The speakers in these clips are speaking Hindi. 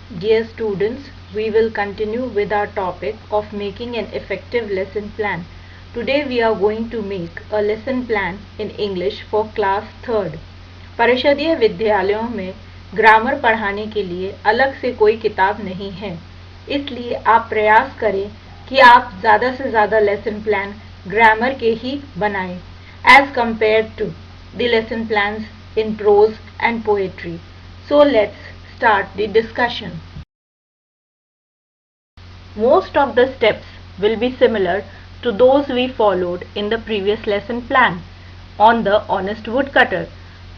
Dear students, we will continue with our topic of making an effective lesson plan. Today we are going to make a lesson plan in English for class 3rd. परिषदीय विद्यालयों में ग्रामर पढ़ाने के लिए अलग से कोई किताब नहीं है, इसलिए आप प्रयास करें कि आप ज़्यादा से ज़्यादा लेसन प्लान ग्रामर के ही बनाएं as compared to the lesson plans in prose and poetry. So let's start the discussion. Most of the steps will be similar to those we followed in the previous lesson plan on the honest woodcutter.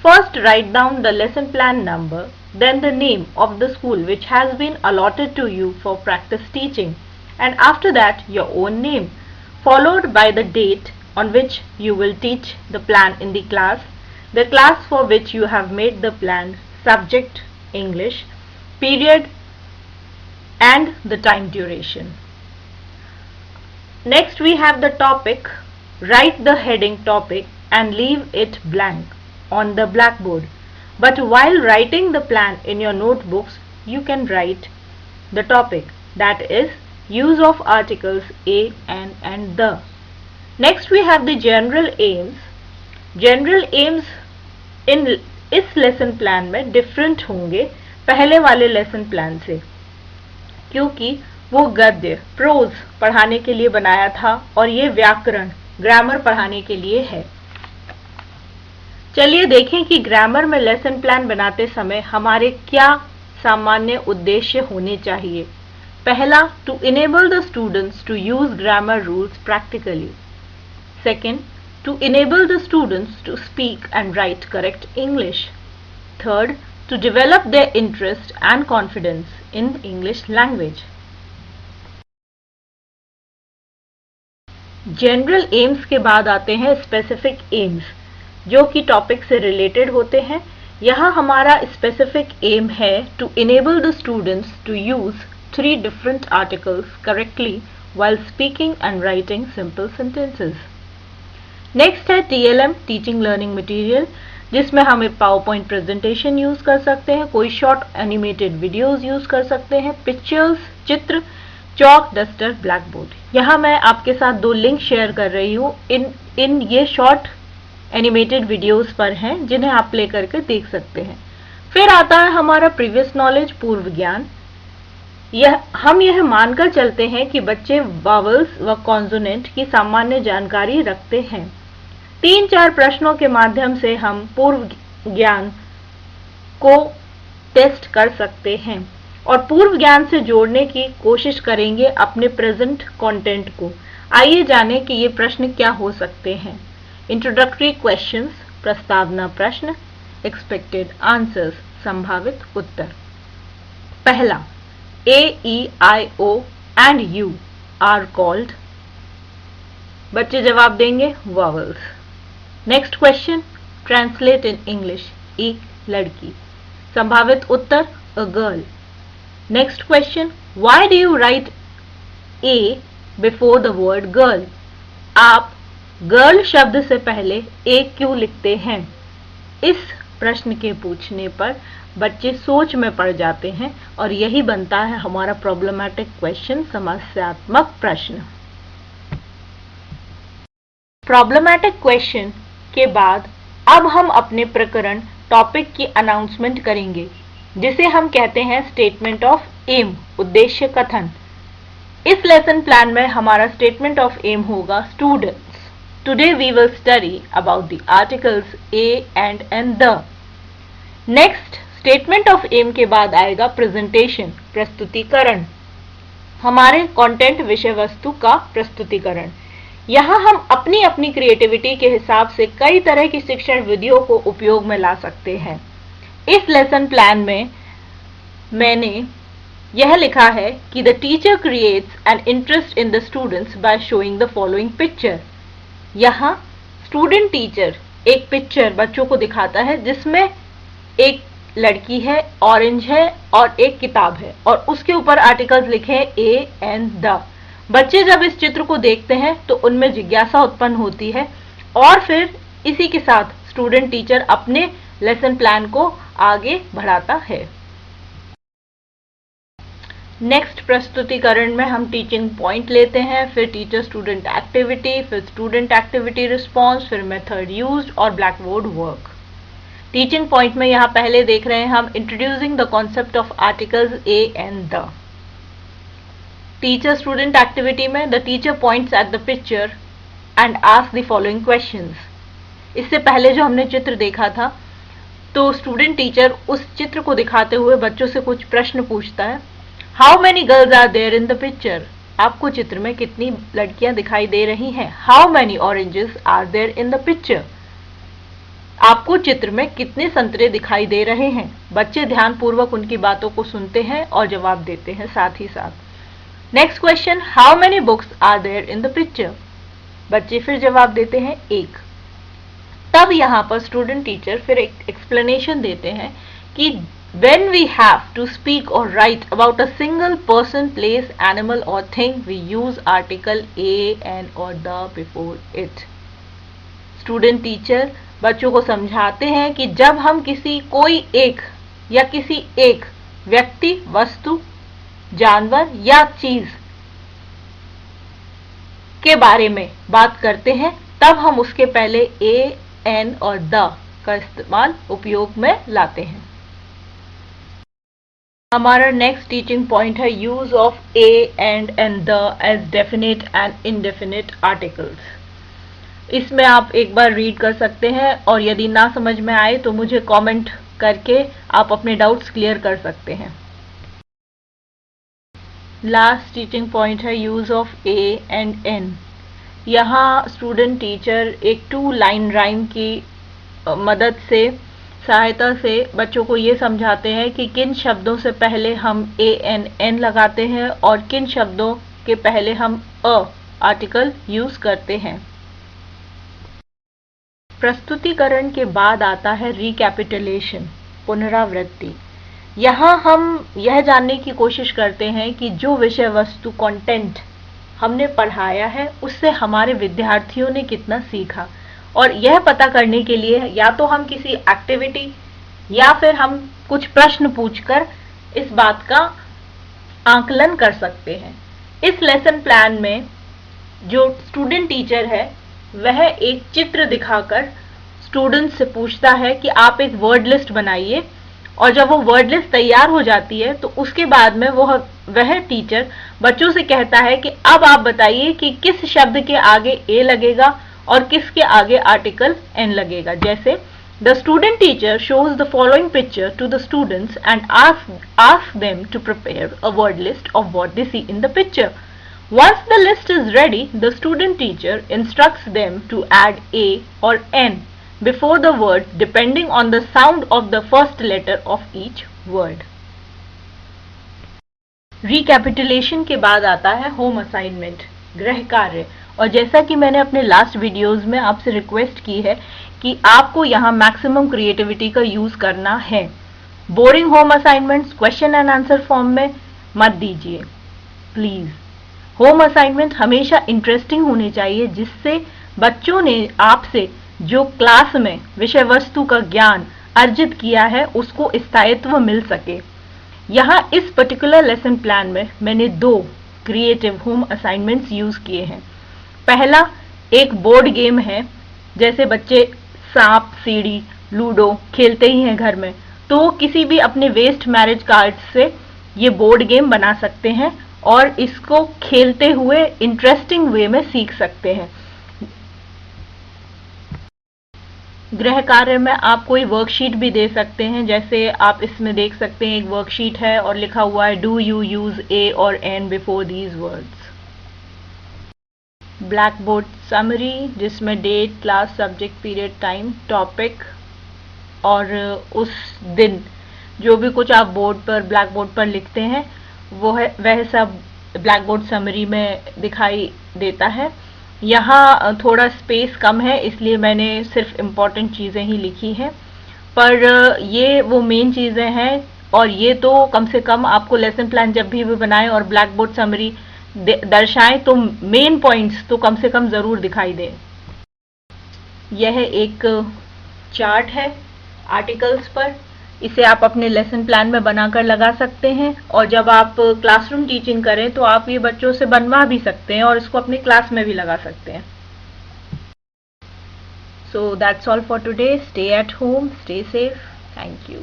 First, write down the lesson plan number, then the name of the school which has been allotted to you for practice teaching, and after that your own name, followed by the date on which you will teach the plan in the class for which you have made the plan, subject English, period and the time duration. Next we have the topic. Write the heading topic and leave it blank on the blackboard. But while writing the plan in your notebooks, you can write the topic, that is use of articles a and the. Next we have the general aims. General aims in इस लेसन प्लान में डिफरेंट होंगे पहले वाले लेसन प्लान से, क्योंकि वो गद्य प्रोज पढ़ाने के लिए बनाया था और ये व्याकरण ग्रामर पढ़ाने के लिए है। चलिए देखें कि ग्रामर में लेसन प्लान बनाते समय हमारे क्या सामान्य उद्देश्य होने चाहिए। पहला, to enable the students to use grammar rules practically. Second, to enable the students to speak and write correct English. Third, to develop their interest and confidence in English language. General aims के बाद आते हैं specific aims, जो कि टॉपिक से रिलेटेड होते हैं। यहाँ हमारा specific aim है to enable the students to use 3 different articles correctly while speaking and writing simple sentences. Next है TLM टीचिंग लर्निंग मटेरियल, जिसमें हम एक पावरपॉइंट प्रेजेंटेशन यूज कर सकते हैं, कोई शॉर्ट एनिमेटेड वीडियोस यूज कर सकते हैं, पिक्चर्स, चित्र, चॉक, डस्टर, ब्लैक बोर्ड। यहाँ मैं आपके साथ 2 लिंक शेयर कर रही हूँ। इन ये शॉर्ट एनिमेटेड वीडियोस पर हैं, जिन्हें आप प्ले करके देख सकते हैं। फिर आता है हमारा प्रीवियस नॉलेज, पूर्व ज्ञान। हम यह मानकर चलते हैं कि बच्चे वावल्स व कॉन्सोनेंट की सामान्य जानकारी रखते हैं। 3-4 प्रश्नों के माध्यम से हम पूर्व ज्ञान को टेस्ट कर सकते हैं और पूर्व ज्ञान से जोड़ने की कोशिश करेंगे अपने प्रेजेंट कंटेंट को। आइए जानें कि ये प्रश्न क्या हो सकते हैं। इंट्रोडक्टरी क्वेश्चंस, प्रस्तावना प्रश्न, एक्सपेक्टेड आंसर्स, संभावित उत्तर। पहला, A, E, I, O and U are called, बच्चे जवाब देंगे vowels. Next question, translate in English, एक लड़की, संभावित उत्तर a girl. Next question, why do you write A before the word girl? आप गर्ल शब्द से पहले A क्यों लिखते हैं? इस प्रश्न के पूछने पर बच्चे सोच में पड़ जाते हैं और यही बनता है हमारा प्रॉब्लमैटिक क्वेश्चन, समस्यात्मक प्रश्न। प्रॉब्लमैटिक क्वेश्चन के बाद अब हम अपने प्रकरण टॉपिक की अनाउंसमेंट करेंगे, जिसे हम कहते हैं स्टेटमेंट ऑफ एम, उद्देश्य कथन। इस लेसन प्लान में हमारा स्टेटमेंट ऑफ एम होगा students, today we will study about the articles a and the. Next, statement of aim के बाद आएगा प्रेजेंटेशन, प्रस्तुतिकरण, हमारे कंटेंट विषय वस्तु का प्रस्तुतिकरण। यहाँ हम अपनी अपनी क्रिएटिविटी के हिसाब से कई तरह की शिक्षण विधियों को उपयोग में ला सकते हैं। इस लेसन प्लान में मैंने यह लिखा है कि the teacher creates an interest in the students by showing the following picture. यहाँ स्टूडेंट टीचर एक पिक्चर बच्चों को दिखाता है, जिसमें एक लड़की है, ऑरेंज है और एक किताब है और उसके ऊपर आर्टिकल्स लिखे हैं ए एंड द। बच्चे जब इस चित्र को देखते हैं तो उनमें जिज्ञासा उत्पन्न होती है और फिर इसी के साथ स्टूडेंट टीचर अपने लेसन प्लान को आगे बढ़ाता है। नेक्स्ट प्रस्तुतिकरण में हम टीचिंग पॉइंट लेते हैं, फिर टीचर स्टूडेंट एक्टिविटी, फिर स्टूडेंट एक्टिविटी रिस्पॉन्स, फिर मेथड यूज्ड और black board work. Teaching point में यहाँ पहले देख रहे हैं हम introducing the concept of articles a and the. Teacher student activity में the teacher points at the picture and ask the following questions. इससे पहले जो हमने चित्र देखा था, तो स्टूडेंट टीचर उस चित्र को दिखाते हुए बच्चों से कुछ प्रश्न पूछता है। How many girls are there in the picture? आपको चित्र में कितनी लड़कियां दिखाई दे रही हैं? How many oranges are there in the picture? आपको चित्र में कितने संतरे दिखाई दे रहे हैं? बच्चे ध्यानपूर्वक उनकी बातों को सुनते हैं और जवाब देते हैं साथ ही साथ। Next question, how many books are there in the picture? बच्चे फिर जवाब देते हैं एक। तब यहाँ पर स्टूडेंट टीचर फिर एक एक्सप्लेनेशन देते हैं कि when we have to speak or write about a single person, place, animal or thing, we use article a and or the before it. Student teacher बच्चों को समझाते हैं कि जब हम कोई एक या किसी एक व्यक्ति, वस्तु, जानवर या चीज के बारे में बात करते हैं, तब हम उसके पहले ए, एन और द का इस्तेमाल उपयोग में लाते हैं। हमारा नेक्स्ट टीचिंग पॉइंट है use of a and the as definite and indefinite articles. इसमें आप एक बार रीड कर सकते हैं और यदि ना समझ में आए तो मुझे कमेंट करके आप अपने डाउट्स क्लियर कर सकते हैं। लास्ट टीचिंग पॉइंट है use of a and an. यहाँ स्टूडेंट टीचर एक 2 लाइन राइम की मदद से, सहायता से बच्चों को ये समझाते हैं कि किन शब्दों से पहले हम ए एन एन लगाते हैं और किन शब्दों के पहले हम अ आर्टिकल यूज करते हैं। प्रस्तुतिकरण के बाद आता है रिकैपिटुलेशन, पुनरावृत्ति। यहाँ हम यह जानने की कोशिश करते हैं कि जो विषय वस्तु कंटेंट हमने पढ़ाया है उससे हमारे विद्यार्थियों ने कितना सीखा, और यह पता करने के लिए या तो हम किसी एक्टिविटी या फिर हम कुछ प्रश्न पूछकर इस बात का आकलन कर सकते हैं। इस लेसन प्लान में जो स्टूडेंट टीचर है वह एक चित्र दिखाकर स्टूडेंट से पूछता है कि आप एक वर्ड लिस्ट बनाइए, और जब वो वर्ड लिस्ट तैयार हो जाती है तो उसके बाद में वह टीचर बच्चों से कहता है कि अब आप बताइए कि किस शब्द के आगे ए लगेगा और किसके आगे आर्टिकल एन लगेगा। जैसे the student teacher shows the following picture to the students and ask them to prepare a word list of what they see in the picture. Once the list is ready, the student teacher instructs them to add a or n before the word depending on the sound of the first letter of each word. Recapitulation के बाद आता है होम असाइनमेंट, गृह कार्य। और जैसा कि मैंने अपने लास्ट वीडियोस में आपसे रिक्वेस्ट की है कि आपको यहाँ मैक्सिमम क्रिएटिविटी का यूज करना है। Boring home assignments question and answer form में मत दीजिए प्लीज। होम असाइनमेंट हमेशा इंटरेस्टिंग होने चाहिए, जिससे बच्चों ने आपसे जो क्लास में विषय वस्तु का ज्ञान अर्जित किया है उसको स्थायित्व मिल सके। यहाँ इस पर्टिकुलर लेसन प्लान में मैंने 2 क्रिएटिव होम असाइनमेंट्स यूज किए हैं। पहला एक बोर्ड गेम है, जैसे बच्चे सांप सीढ़ी लूडो खेलते ही हैं घर में, तो किसी भी अपने वेस्ट मैरिज कार्ड से ये बोर्ड गेम बना सकते हैं और इसको खेलते हुए इंटरेस्टिंग वे में सीख सकते हैं। गृह कार्य में आप कोई वर्कशीट भी दे सकते हैं, जैसे आप इसमें देख सकते हैं एक वर्कशीट है और लिखा हुआ है डू यू यूज ए और an before these words. Black board summary, जिसमें date, class, subject, period, time, topic और उस दिन जो भी कुछ आप बोर्ड पर, ब्लैक बोर्ड पर लिखते हैं वह सब ब्लैक बोर्ड समरी में दिखाई देता है। यहाँ थोड़ा स्पेस कम है इसलिए मैंने सिर्फ इम्पोर्टेंट चीज़ें ही लिखी हैं, पर ये वो मेन चीज़ें हैं, और ये तो कम से कम आपको लेसन प्लान जब भी बनाएं और ब्लैक बोर्ड समरी दर्शाएं तो मेन पॉइंट्स तो कम से कम ज़रूर दिखाई दें। यह एक चार्ट है आर्टिकल्स पर, इसे आप अपने लेसन प्लान में बनाकर लगा सकते हैं और जब आप क्लासरूम टीचिंग करें तो आप ये बच्चों से बनवा भी सकते हैं और इसको अपने क्लास में भी लगा सकते हैं। So that's all for today. Stay at home, stay safe. Thank you.